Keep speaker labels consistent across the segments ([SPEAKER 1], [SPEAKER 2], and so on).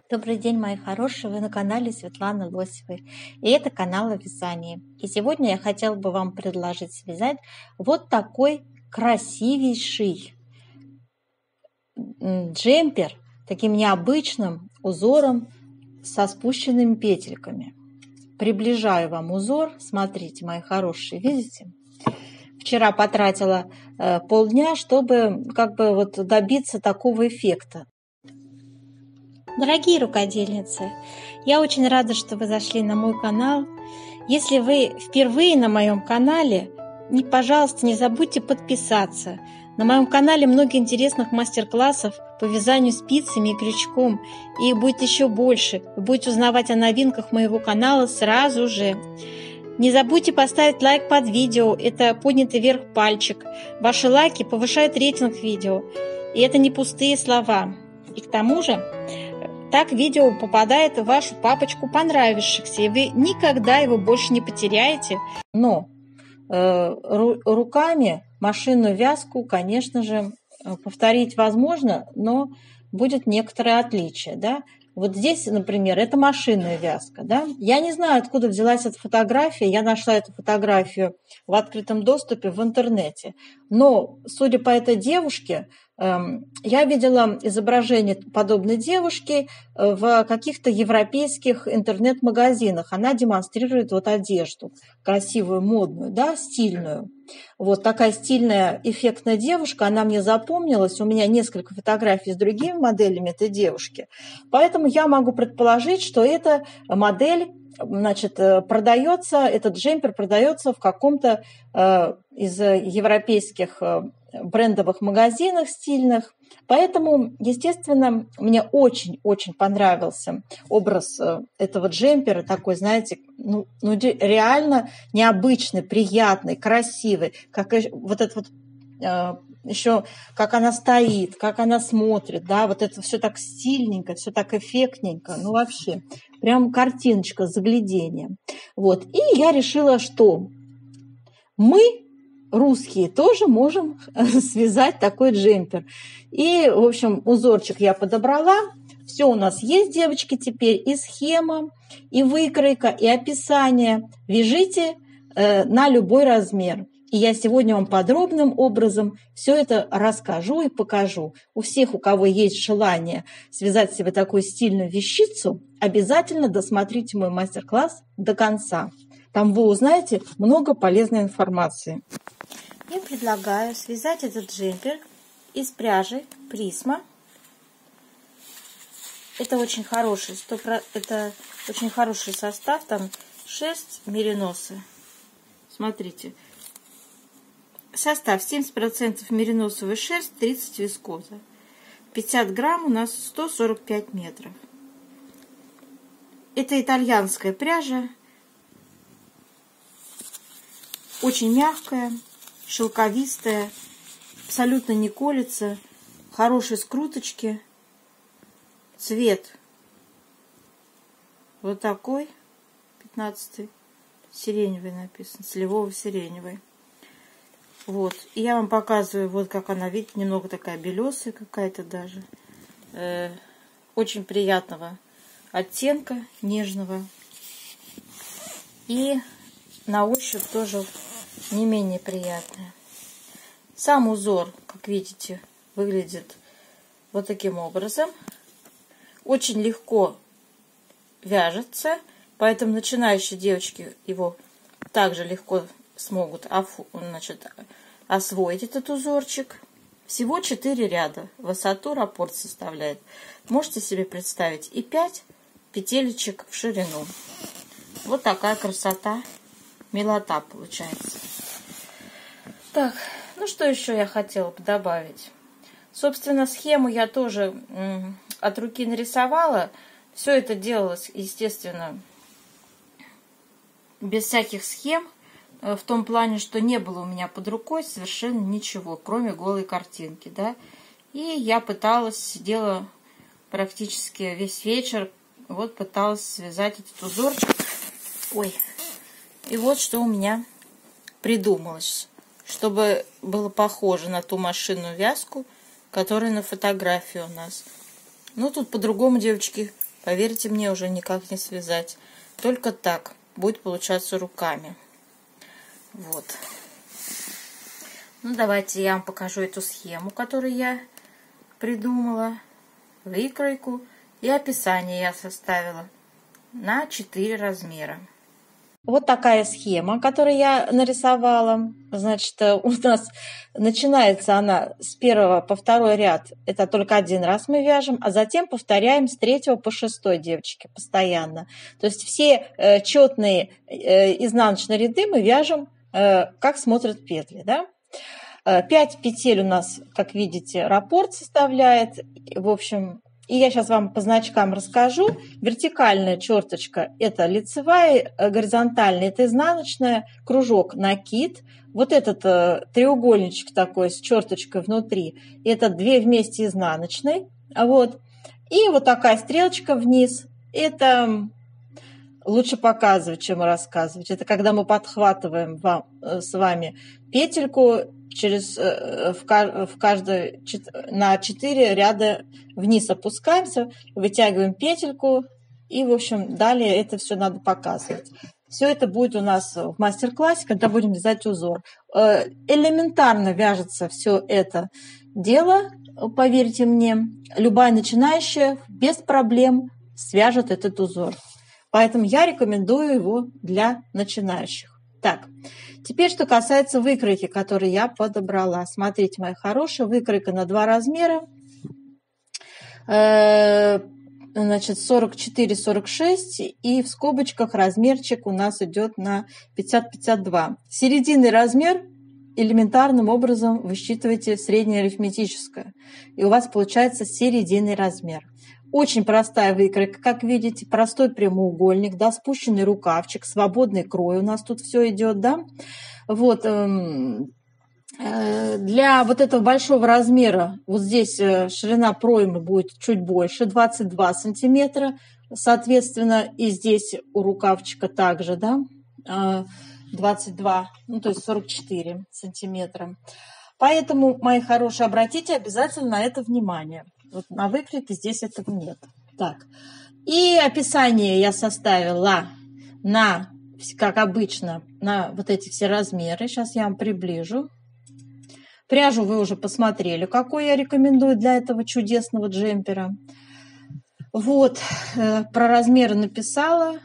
[SPEAKER 1] Добрый день, мои хорошие! Вы на канале Светланы Лосевой. И это канал о вязании. И сегодня я хотела бы вам предложить связать вот такой красивейший джемпер, таким необычным узором со спущенными петельками. Приближаю вам узор. Смотрите, мои хорошие, видите? Вчера потратила полдня, чтобы добиться такого эффекта. Дорогие рукодельницы, я очень рада, что вы зашли на мой канал. Если вы впервые на моем канале, пожалуйста, не забудьте подписаться. На моем канале много интересных мастер-классов по вязанию спицами и крючком. И их будет еще больше. Вы будете узнавать о новинках моего канала сразу же. Не забудьте поставить лайк под видео. Это поднятый вверх пальчик. Ваши лайки повышают рейтинг видео. И это не пустые слова. И к тому же, так видео попадает в вашу папочку понравившихся, и вы никогда его больше не потеряете. Но руками машинную вязку, конечно же, повторить возможно, но будет некоторое отличие. Да? Вот здесь, например, это машинная вязка. Да? Я не знаю, откуда взялась эта фотография. Я нашла эту фотографию в открытом доступе в интернете. Но, судя по этой девушке, я видела изображение подобной девушки в каких-то европейских интернет-магазинах. Она демонстрирует вот одежду, красивую, модную, да, стильную. Вот такая стильная, эффектная девушка, она мне запомнилась. У меня несколько фотографий с другими моделями этой девушки. Поэтому я могу предположить, что эта модель, продается, этот джемпер продается в каком-то из европейских брендовых магазинах стильных. Поэтому, естественно, мне очень-очень понравился образ этого джемпера, такой, знаете, реально необычный, приятный, красивый, как вот это вот еще как она стоит, как она смотрит, да, вот это все так стильненько, все так эффектненько, вообще, прям картиночка с заглядением. Вот, и я решила, что мы, русские, тоже можем связать такой джемпер. И, в общем, узорчик я подобрала. Все у нас есть, девочки, теперь и схема, и выкройка, и описание. Вяжите на любой размер. И я сегодня вам подробным образом все это расскажу и покажу. У всех, у кого есть желание связать себе такую стильную вещицу, обязательно досмотрите мой мастер-класс до конца. Там вы узнаете много полезной информации. Я предлагаю связать этот джемпер из пряжи Присма. Это очень хороший, это очень хороший состав. Там шерсть мериносы. Смотрите. Состав 70% мериносовая шерсть, 30 вискоза. 50 грамм у нас 145 метров. Это итальянская пряжа. Очень мягкая, шелковистая, абсолютно не колется. Хорошие скруточки. Цвет вот такой. 15-й. Сиреневый написан. Сливово-сиреневый. Вот. И я вам показываю, вот как она, видите, немного такая белесая какая-то даже. Очень приятного оттенка, нежного. И на ощупь тоже не менее приятная. Сам узор, как видите, выглядит вот таким образом. Очень легко вяжется, поэтому начинающие девочки его также легко смогут освоить этот узорчик. Всего 4 ряда. Высоту раппорт составляет. Можете себе представить и 5 петелечек в ширину. Вот такая красота. Милота получается. Так, ну что еще я хотела бы добавить? Собственно, схему я тоже от руки нарисовала. Все это делалось, естественно, без всяких схем. В том плане, что не было у меня под рукой совершенно ничего, кроме голой картинки, да. И я пыталась, сидела практически весь вечер, вот пыталась связать этот узорчик. Ой. И вот что у меня придумалось, чтобы было похоже на ту машинную вязку, которая на фотографии у нас. Ну, тут по-другому, девочки, поверьте мне, уже никак не связать. Только так будет получаться руками. Вот. Ну, давайте я вам покажу эту схему, которую я придумала. Выкройку и описание я составила на 4 размера. Вот такая схема, которую я нарисовала. Значит, у нас начинается она с 1 по 2 ряд. Это только один раз мы вяжем, а затем повторяем с 3 по 6, девочки, постоянно. То есть все четные изнаночные ряды мы вяжем, как смотрят петли, да? 5 петель у нас, как видите, раппорт составляет. В общем, и я сейчас вам по значкам расскажу. Вертикальная черточка – это лицевая, горизонтальная – это изнаночная, кружок – накид. Вот этот треугольничек такой с черточкой внутри – это 2 вместе изнаночной. Вот. И вот такая стрелочка вниз – это лучше показывать, чем рассказывать. Это когда мы подхватываем с вами петельку на 4 ряда вниз опускаемся, вытягиваем петельку и, в общем, далее это все надо показывать. Все это будет у нас в мастер-классе, когда будем вязать узор. Элементарно вяжется все это дело, поверьте мне. Любая начинающая без проблем свяжет этот узор. Поэтому я рекомендую его для начинающих. Так, теперь что касается выкройки, которую я подобрала. Смотрите, моя хорошая, выкройка на 2 размера. Значит, 44-46, и в скобочках размерчик у нас идет на 50-52. Серединный размер элементарным образом высчитываете среднее арифметическое, и у вас получается серединный размер. Очень простая выкройка, как видите, простой прямоугольник, да, спущенный рукавчик, свободный крой у нас тут все идет, да. Вот, для вот этого большого размера, вот здесь ширина проймы будет чуть больше, 22 сантиметра, соответственно, и здесь у рукавчика также, да, 22, ну, то есть 44 сантиметра. Поэтому, мои хорошие, обратите обязательно на это внимание. Вот на выкройке здесь этого нет. Так, и описание я составила на, как обычно, на вот эти все размеры. Сейчас я вам приближу. Пряжу вы уже посмотрели, какой я рекомендую для этого чудесного джемпера. Вот, про размеры написала.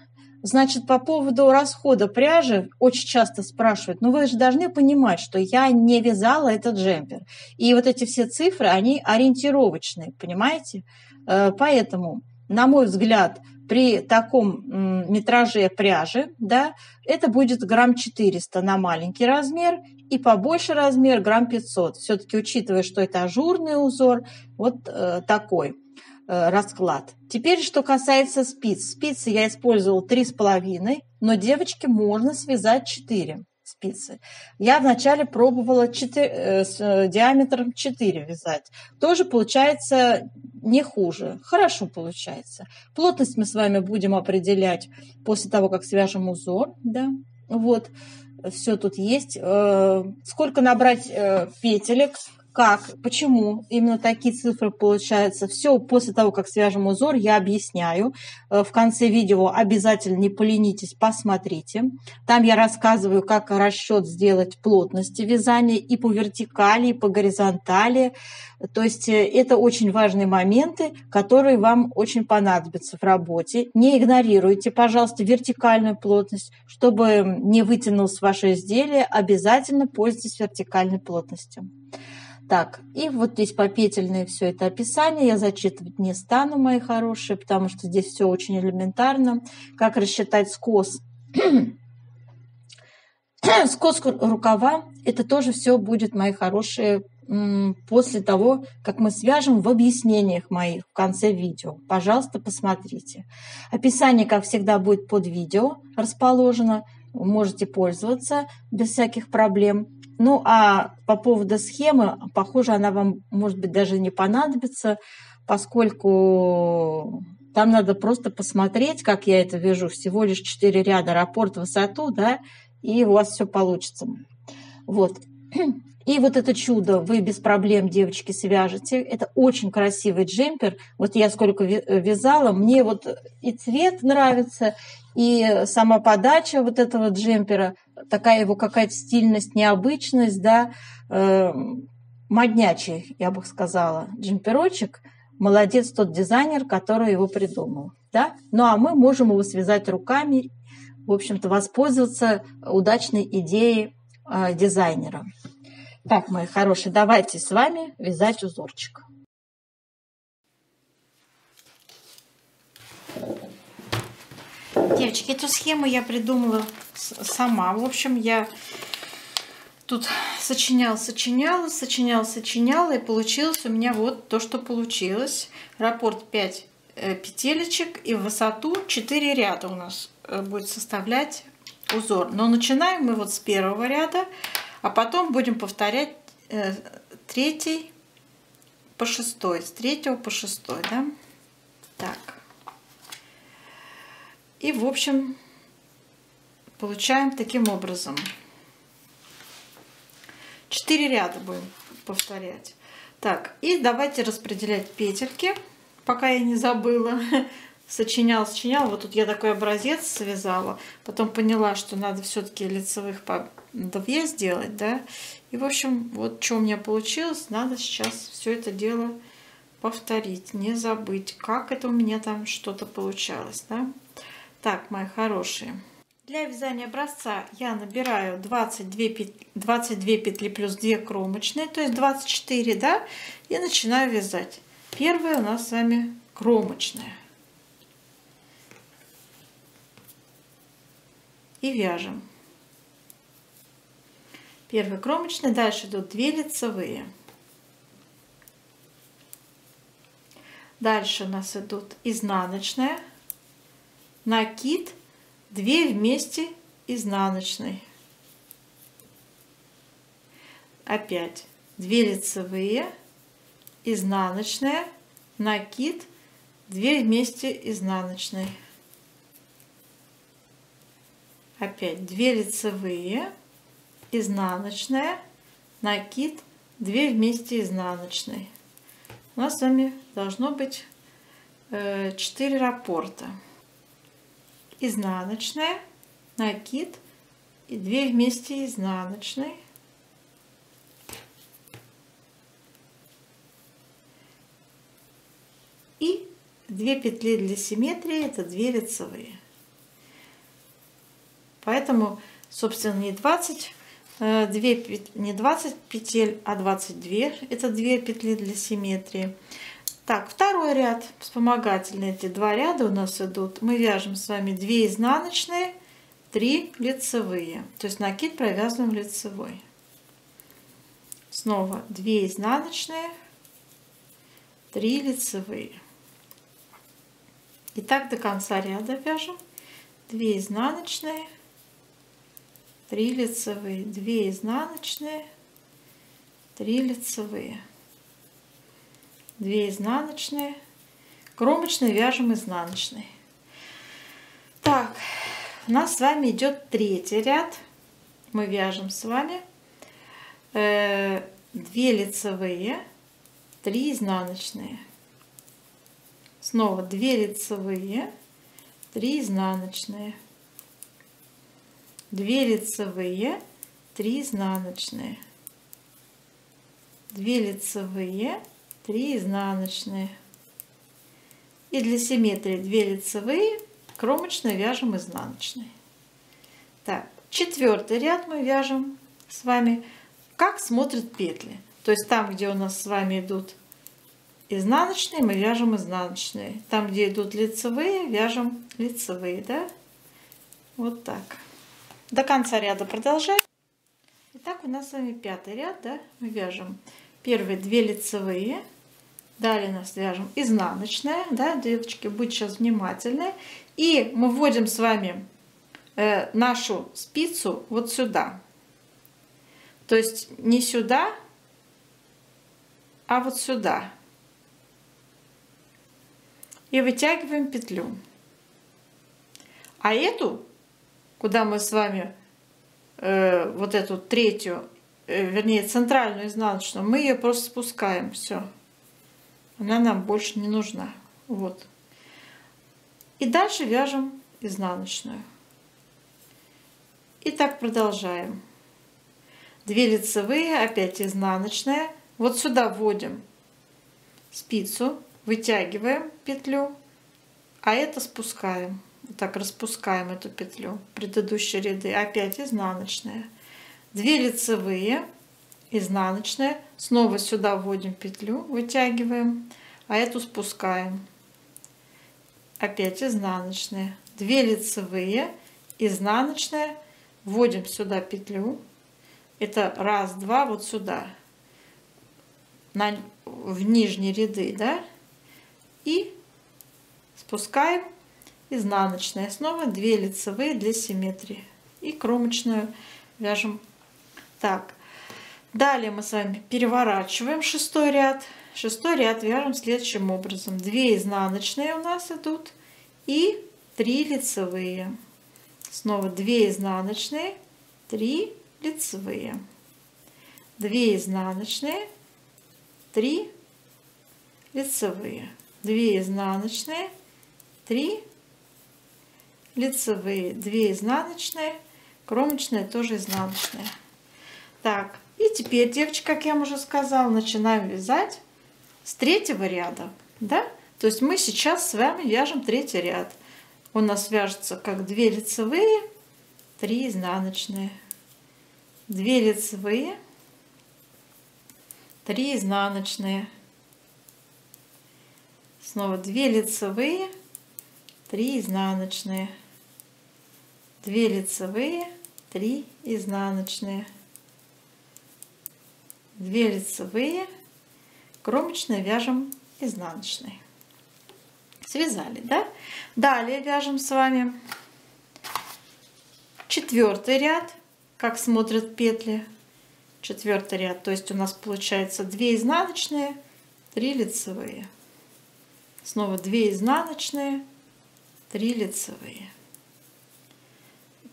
[SPEAKER 1] Значит, по поводу расхода пряжи очень часто спрашивают, ну вы же должны понимать, что я не вязала этот джемпер. И вот эти все цифры, они ориентировочные, понимаете? Поэтому, на мой взгляд, при таком метраже пряжи, да, это будет грамм 400 на маленький размер и побольше размер грамм 500. Все-таки учитывая, что это ажурный узор, вот такой расклад. Теперь, что касается спиц. Спицы я использовала 3,5, но, девочки, можно связать 4 спицы. Я вначале пробовала с диаметром 4 вязать. Тоже получается не хуже. Хорошо получается. Плотность мы с вами будем определять после того, как свяжем узор. Да? Вот. Все тут есть. Сколько набрать петелек, как, почему именно такие цифры получаются. Все после того, как свяжем узор, я объясняю. В конце видео обязательно не поленитесь, посмотрите. Там я рассказываю, как расчет сделать плотности вязания и по вертикали, и по горизонтали. То есть это очень важные моменты, которые вам очень понадобятся в работе. Не игнорируйте, пожалуйста, вертикальную плотность. Чтобы не вытянулось ваше изделие, обязательно пользуйтесь вертикальной плотностью. Так, и вот здесь попетельное все это описание. Я зачитывать не стану, мои хорошие, потому что здесь все очень элементарно. Как рассчитать скос Скос рукава, это тоже все будет, мои хорошие, после того, как мы свяжем в объяснениях моих в конце видео. Пожалуйста, посмотрите. Описание, как всегда, будет под видео расположено. Вы можете пользоваться без всяких проблем. Ну, а по поводу схемы, похоже, она вам, может быть, даже не понадобится, поскольку там надо просто посмотреть, как я это вяжу. Всего лишь 4 ряда, раппорт, высоту, да, и у вас все получится. Вот. И вот это чудо вы без проблем, девочки, свяжете. Это очень красивый джемпер. Вот я сколько вязала, мне вот и цвет нравится, и сама подача вот этого джемпера, такая его какая-то стильность, необычность, да, моднячий, я бы сказала, джемперочек. Молодец тот дизайнер, который его придумал, да. Ну, а мы можем его связать руками, в общем-то, воспользоваться удачной идеей дизайнера. Так, мои хорошие, давайте с вами вязать узорчик. Девочки, эту схему я придумала сама. В общем, я тут сочиняла, и получилось у меня вот то, что получилось. Раппорт 5 петелечек, и в высоту 4 ряда у нас будет составлять узор. Но начинаем мы вот с первого ряда, а потом будем повторять 3 по 6, с 3 по 6, да? Так. И, в общем, получаем таким образом. 4 ряда будем повторять. Так, и давайте распределять петельки, пока я не забыла. Сочиняла. Вот тут я такой образец связала. Потом поняла, что надо все-таки лицевых по 2 сделать, да. И, в общем, вот что у меня получилось. Надо сейчас все это дело повторить. Не забыть, как это у меня там что-то получалось, да. Так, мои хорошие. Для вязания образца я набираю 22 петли плюс 2 кромочные, то есть 24, да. И начинаю вязать. Первая у нас с вами кромочная. И вяжем. Первый кромочный, дальше идут 2 лицевые. Дальше у нас идут изнаночная, накид, 2 вместе изнаночной. Опять 2 лицевые, изнаночная, накид, 2 вместе изнаночной. Опять 2 лицевые, изнаночная, накид, 2 вместе изнаночной. У нас с вами должно быть 4 раппорта. Изнаночная, накид и 2 вместе изнаночной. И 2 петли для симметрии, это 2 лицевые. Поэтому, собственно, не 20 петель, а 22. Это 2 петли для симметрии. Так, второй ряд вспомогательный. Эти 2 ряда у нас идут. Мы вяжем с вами 2 изнаночные, 3 лицевые. То есть накид провязываем лицевой. Снова 2 изнаночные, 3 лицевые. И так до конца ряда вяжем. 2 изнаночные, 3 лицевые, 2 изнаночные, 3 лицевые, 2 изнаночные, кромочные вяжем изнаночной. Так, у нас с вами идет 3-й ряд. Мы вяжем с вами 2 лицевые, 3 изнаночные. Снова 2 лицевые, 3 изнаночные. 2 лицевые, 3 изнаночные, 2 лицевые, 3 изнаночные. И для симметрии 2 лицевые, кромочные вяжем изнаночной. Так, 4-й ряд мы вяжем с вами, как смотрят петли. То есть там, где у нас с вами идут изнаночные, мы вяжем изнаночные. Там, где идут лицевые, вяжем лицевые, да? Вот так. До конца ряда продолжаем. Итак, у нас с вами 5-й ряд, да? Мы вяжем первые 2 лицевые, далее у нас вяжем изнаночная, да, девочки, будьте сейчас внимательны, и мы вводим с вами нашу спицу вот сюда, то есть не сюда, а вот сюда, и вытягиваем петлю. А эту, куда мы с вами вот эту третью, вернее центральную изнаночную, мы ее просто спускаем, все, она нам больше не нужна, вот. И дальше вяжем изнаночную. И так продолжаем. 2 лицевые, опять изнаночная, вот сюда вводим спицу, вытягиваем петлю, а это спускаем. Вот так распускаем эту петлю, предыдущие ряды, опять изнаночная. 2 лицевые, изнаночная, снова сюда вводим петлю, вытягиваем, а эту спускаем. Опять изнаночная. 2 лицевые, изнаночная, вводим сюда петлю. Это раз, два, вот сюда, в нижние ряды, да, и спускаем. Изнаночная, снова 2 лицевые для симметрии и кромочную вяжем. Так, далее мы с вами переворачиваем 6-й ряд. 6-й ряд вяжем следующим образом: 2 изнаночные у нас идут и 3 лицевые, снова 2 изнаночные, 3 лицевые, 2 изнаночные, 3 лицевые, 2 изнаночные, 3 лицевые, 2 изнаночные, кромочная тоже изнаночная. Так, и теперь, девочки, как я вам уже сказала, начинаем вязать с 3-го ряда, да? То есть мы сейчас с вами вяжем 3-й ряд. У нас вяжется как 2 лицевые, 3 изнаночные, 2 лицевые, 3 изнаночные, снова 2 лицевые, 3 изнаночные, 2 лицевые, 3 изнаночные, 2 лицевые, кромочные вяжем изнаночной. Связали, да? Далее вяжем с вами 4-й ряд, как смотрят петли. 4-й ряд, то есть у нас получается 2 изнаночные, 3 лицевые, снова 2 изнаночные, 3 лицевые,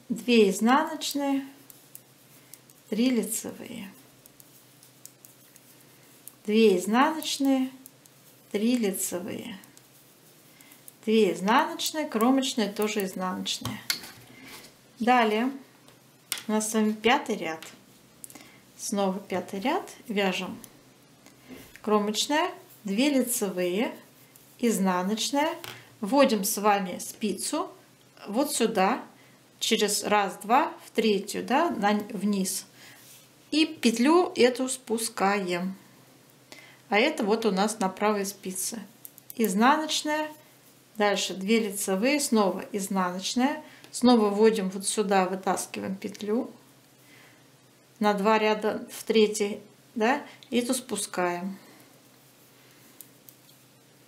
[SPEAKER 1] 2 изнаночные, 3 лицевые, 2 изнаночные, 3 лицевые, 2 изнаночные, кромочные тоже изнаночные. Далее у нас с вами 5-й ряд. Снова 5-й ряд, вяжем кромочная, 2 лицевые, изнаночная, вводим с вами спицу вот сюда, через раз, два, в 3-ю, да, вниз, и петлю эту спускаем. А это вот у нас на правой спице. Изнаночная, дальше 2 лицевые, снова изнаночная, снова вводим вот сюда, вытаскиваем петлю на 2 ряда в 3-й, да, и эту спускаем.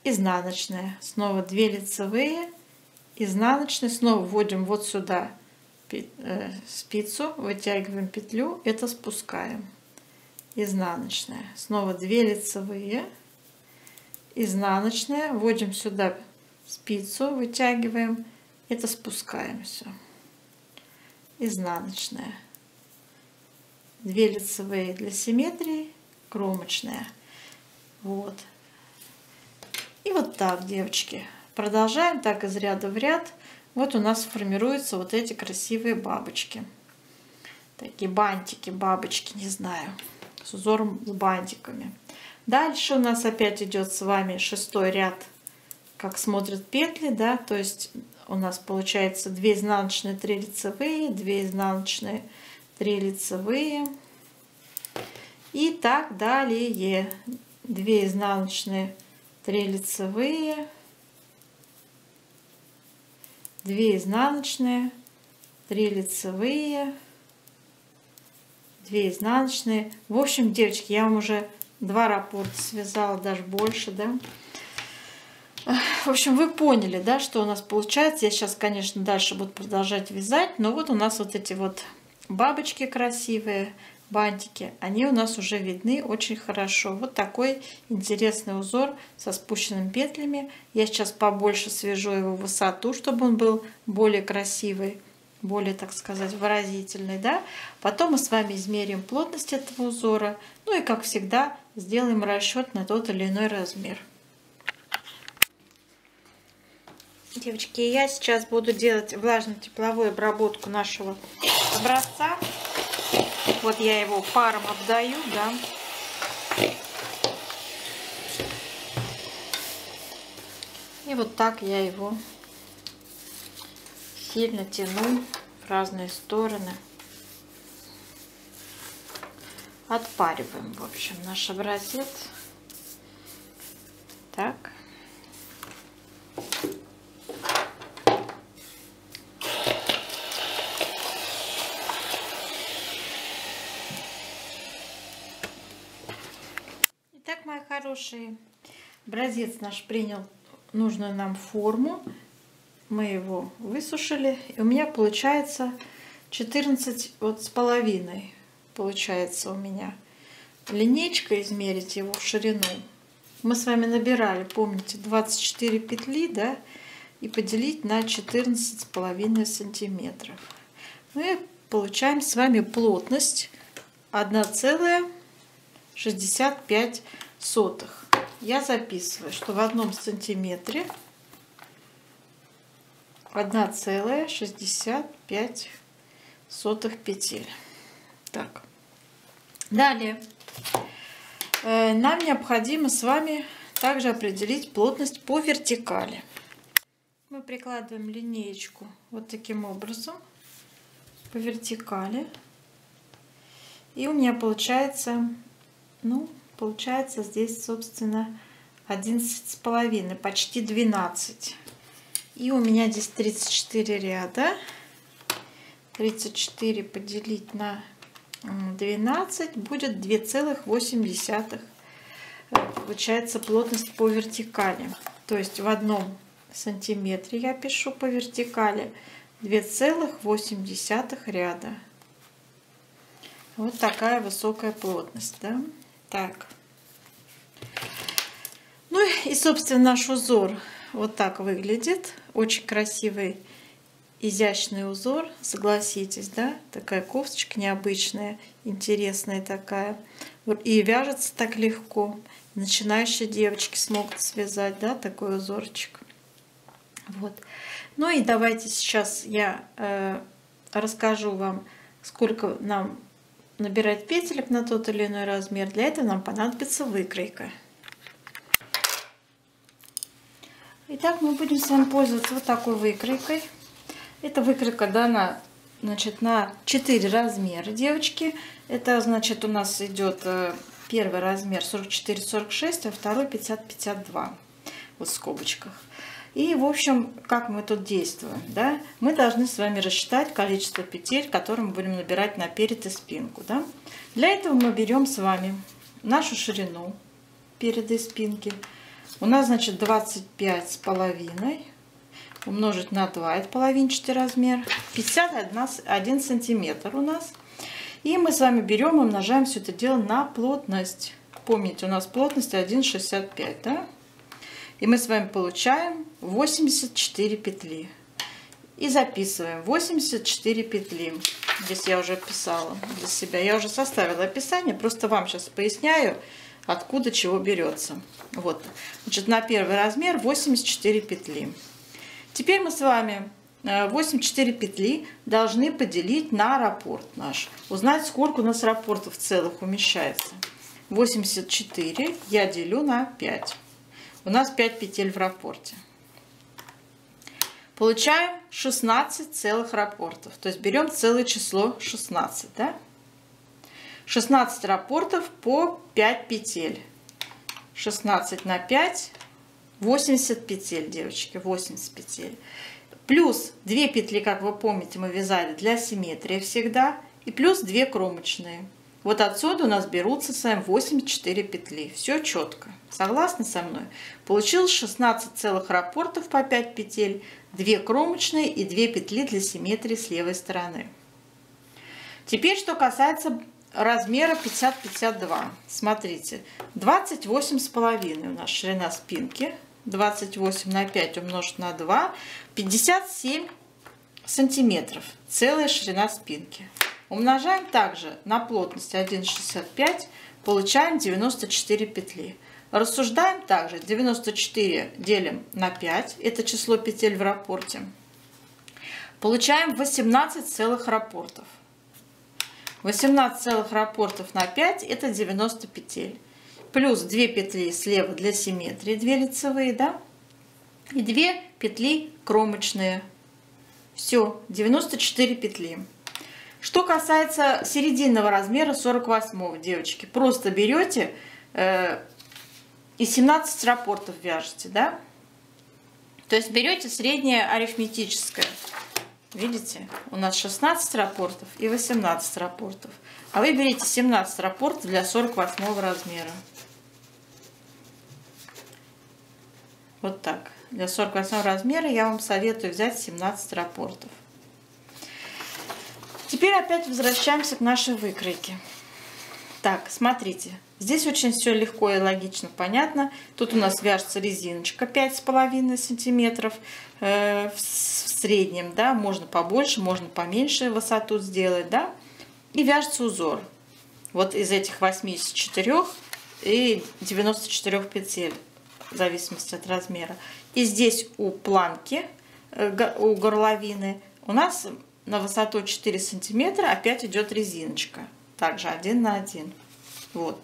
[SPEAKER 1] Изнаночная, снова 2 лицевые, изнаночная, снова вводим вот сюда спицу, вытягиваем петлю, это спускаем. Изнаночная, снова 2 лицевые, изнаночная, вводим сюда спицу, вытягиваем, это спускаем, все. Изнаночная, 2 лицевые для симметрии, кромочная. Вот. И вот так, девочки, продолжаем так из ряда в ряд. Вот у нас формируются вот эти красивые бабочки, такие бантики, бабочки, не знаю, с узором, с бантиками. Дальше у нас опять идет с вами 6-й ряд, как смотрят петли, да, то есть у нас получается 2 изнаночные, 3 лицевые, 2 изнаночные, 3 лицевые, и так далее. 2 изнаночные, 3 лицевые, 2 изнаночные, 3 лицевые, 2 изнаночные. В общем, девочки, я вам уже 2 раппорта связала, даже больше, да. В общем, вы поняли, да, что у нас получается. Я сейчас, конечно, дальше буду продолжать вязать, но вот у нас вот эти вот бабочки красивые, бантики, они у нас уже видны очень хорошо. Вот такой интересный узор со спущенными петлями. Я сейчас побольше свяжу его в высоту, чтобы он был более красивый, более, так сказать, выразительный, да. Потом мы с вами измерим плотность этого узора, ну и, как всегда, сделаем расчет на тот или иной размер. Девочки, я сейчас буду делать влажно-тепловую обработку нашего образца. Вот я его паром обдаю, да. И вот так я его сильно тяну в разные стороны. Отпариваем, в общем, наш образец. Так. Итак, мои хорошие, образец наш принял нужную нам форму. Мы его высушили. И у меня получается 14 вот с половиной. Получается у меня линейка, измерить его в ширину. Мы с вами набирали, помните, 24 петли, да, и поделить на 14,5 сантиметров. Мы получаем с вами плотность 1,65. Я записываю, что в 1 сантиметре 1,65 петель. Так. Далее нам необходимо с вами также определить плотность по вертикали. Мы прикладываем линеечку вот таким образом по вертикали. И у меня получается, ну, получается здесь, собственно, 11,5, почти 12. И у меня здесь 34 ряда. 34 поделить на 12 будет 2,8. Получается плотность по вертикали. То есть в 1 сантиметре я пишу по вертикали 2,8 ряда. Вот такая высокая плотность, да? Так. Ну и, собственно, наш узор вот так выглядит. Очень красивый, изящный узор, согласитесь, да? Такая кофточка необычная, интересная такая. И вяжется так легко. Начинающие девочки смогут связать, да, такой узорчик. Вот. Ну и давайте сейчас я расскажу вам, сколько нам набирать петелек на тот или иной размер. Для этого нам понадобится выкройка. Итак, мы будем с вами пользоваться вот такой выкройкой. Эта выкройка дана, значит, на 4 размера, девочки. Это, значит, у нас идет первый размер 44-46, а второй 50-52. Вот в скобочках. И, в общем, как мы тут действуем, да? Мы должны с вами рассчитать количество петель, которые мы будем набирать наперед и спинку, да? Для этого мы берем с вами нашу ширину переда и спинки. У нас, значит, 25,5 умножить на 2, это половинчатый размер, 51 сантиметр у нас. И мы с вами берем и умножаем все это дело на плотность. Помните, у нас плотность 1,65, да? И мы с вами получаем 84 петли. И записываем 84 петли. Здесь я уже писала для себя. Я уже составила описание, просто вам сейчас поясняю, откуда чего берется. Вот. Значит, на первый размер 84 петли. Теперь мы с вами 84 петли должны поделить на раппорт наш. Узнать, сколько у нас раппортов целых умещается. 84 я делю на 5. У нас 5 петель в раппорте. Получаем 16 целых раппортов. То есть берем целое число 16. Да? 16 раппортов по 5 петель. 16 на 5, 80 петель, девочки, 80 петель. Плюс 2 петли, как вы помните, мы вязали для симметрии всегда. И плюс 2 кромочные. Вот отсюда у нас берутся с вами 84 петли. Все четко. Согласны со мной? Получилось 16 целых раппортов по 5 петель, 2 кромочные и 2 петли для симметрии с левой стороны. Теперь, что касается размера 50-52. Смотрите, 28,5 у нас ширина спинки. 28 на 5 умножить на 2. 57 сантиметров. Целая ширина спинки. Умножаем также на плотность 1,65. Получаем 94 петли. Рассуждаем также. 94 делим на 5. Это число петель в раппорте. Получаем 18 целых раппортов. 18 целых раппортов на 5 это 90 петель. Плюс 2 петли слева для симметрии, 2 лицевые, да? И 2 петли кромочные. Все, 94 петли. Что касается серединного размера 48-го, девочки, просто берете и 17 раппортов вяжете, да? То есть берете среднее арифметическое. Видите, у нас 16 раппортов и 18 раппортов. А вы берите 17 раппортов для 48 размера. Вот так. Для 48 размера я вам советую взять 17 раппортов. Теперь опять возвращаемся к нашей выкройке. Так, смотрите. Здесь очень все легко и логично, понятно. Тут у нас вяжется резиночка 5,5 сантиметров в среднем, да, можно побольше, можно поменьше высоту сделать, да, и вяжется узор. Вот из этих 84 и 94 петель, в зависимости от размера. И здесь у планки, у горловины, у нас на высоту 4 сантиметра опять идет резиночка, также 1 на 1. Вот.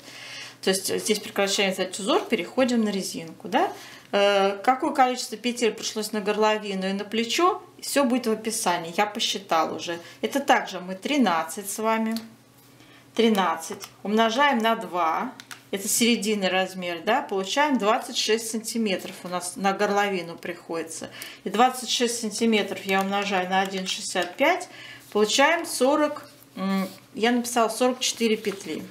[SPEAKER 1] То есть здесь прекращаем вязать узор, переходим на резинку, да? Какое количество петель пришлось на горловину и на плечо, все будет в описании, я посчитала уже. Это также мы 13 с вами, 13 умножаем на 2, это серединный размер, да, получаем 26 сантиметров у нас на горловину приходится. И 26 сантиметров я умножаю на 1,65, получаем 40, я написала 44 петли.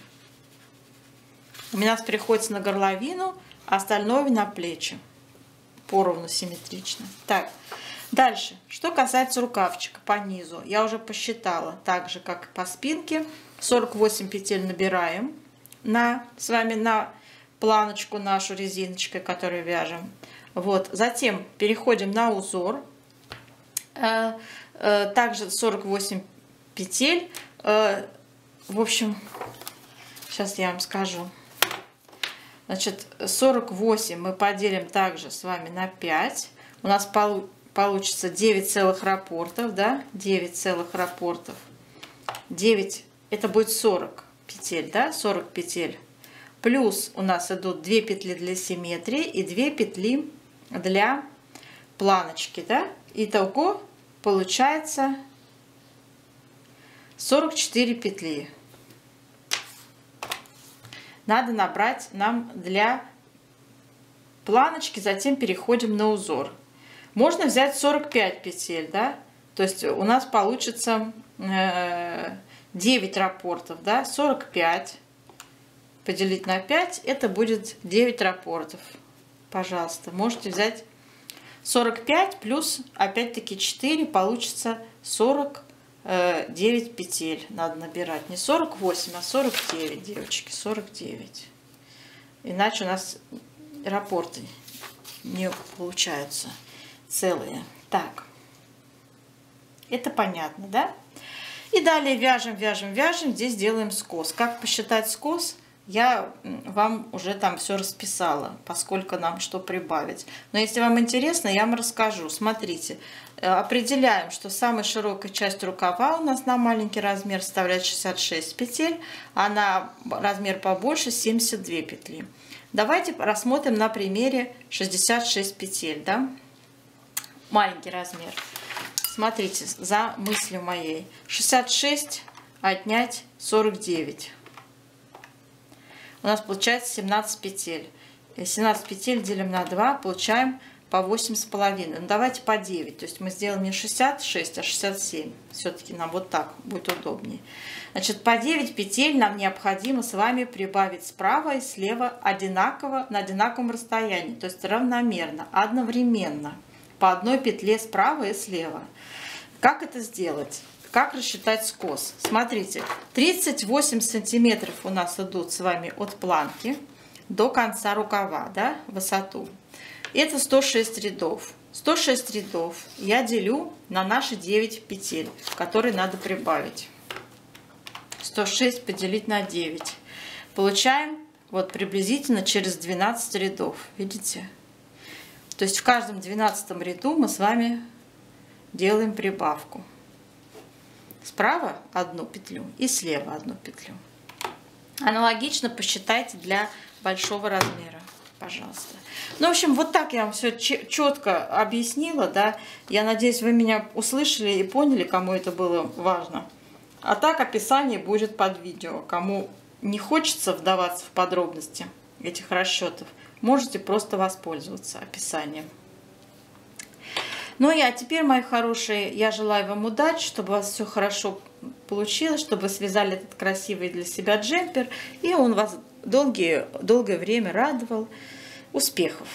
[SPEAKER 1] У меня приходится на горловину, а остальное на плечи. Поровну симметрично. Так, дальше. Что касается рукавчика по низу. Я уже посчитала, так же, как и по спинке. 48 петель набираем с вами на планочку нашу резиночкой, которую вяжем. Вот. Затем переходим на узор. Также 48 петель. В общем, сейчас я вам скажу. Значит, 48 мы поделим также с вами на 5. У нас получится 9 целых раппортов, да? 9 целых раппортов. 9, это будет 40 петель, да? 40 петель. Плюс у нас идут 2 петли для симметрии и 2 петли для планочки, да? Итого получается 44 петли. Надо набрать нам для планочки, затем переходим на узор. Можно взять 45 петель, да, то есть у нас получится 9 раппортов, да, 45 поделить на 5, это будет 9 раппортов. Пожалуйста, можете взять 45 плюс опять-таки 4, получится 49 петель надо набирать. Не 48, а 49, девочки, 49. Иначе у нас раппорты не получаются целые. Так, это понятно, да? И далее вяжем, вяжем, вяжем. Здесь делаем скос. Как посчитать скос? Я вам уже там все расписала, поскольку нам что прибавить. Но если вам интересно, я вам расскажу. Смотрите, определяем, что самая широкая часть рукава у нас на маленький размер составляет 66 петель, а на размер побольше 72 петли. Давайте рассмотрим на примере 66 петель, да? Маленький размер. Смотрите, за мыслью моей. 66 отнять 49. У нас получается 17 петель. 17 петель делим на 2, получаем по 8,5. Ну, давайте по 9. То есть мы сделаем не 66, а 67. Все-таки нам вот так будет удобнее. Значит, по 9 петель нам необходимо с вами прибавить справа и слева одинаково, на одинаковом расстоянии. То есть равномерно, одновременно. По одной петле справа и слева. Как это сделать? Как рассчитать скос? Смотрите, 38 сантиметров у нас идут с вами от планки до конца рукава, да, высоту. Это 106 рядов. 106 рядов я делю на наши 9 петель, которые надо прибавить. 106 поделить на 9. Получаем вот приблизительно через 12 рядов. Видите? То есть в каждом 12 ряду мы с вами делаем прибавку. Справа одну петлю и слева одну петлю. Аналогично посчитайте для большого размера, пожалуйста. Ну, в общем, вот так я вам все четко объяснила, да. Я надеюсь, вы меня услышали и поняли, кому это было важно. А так описание будет под видео. Кому не хочется вдаваться в подробности этих расчетов, можете просто воспользоваться описанием. Ну а теперь, мои хорошие, я желаю вам удачи, чтобы у вас все хорошо получилось, чтобы вы связали этот красивый для себя джемпер, и он вас долгое время радовал. Успехов!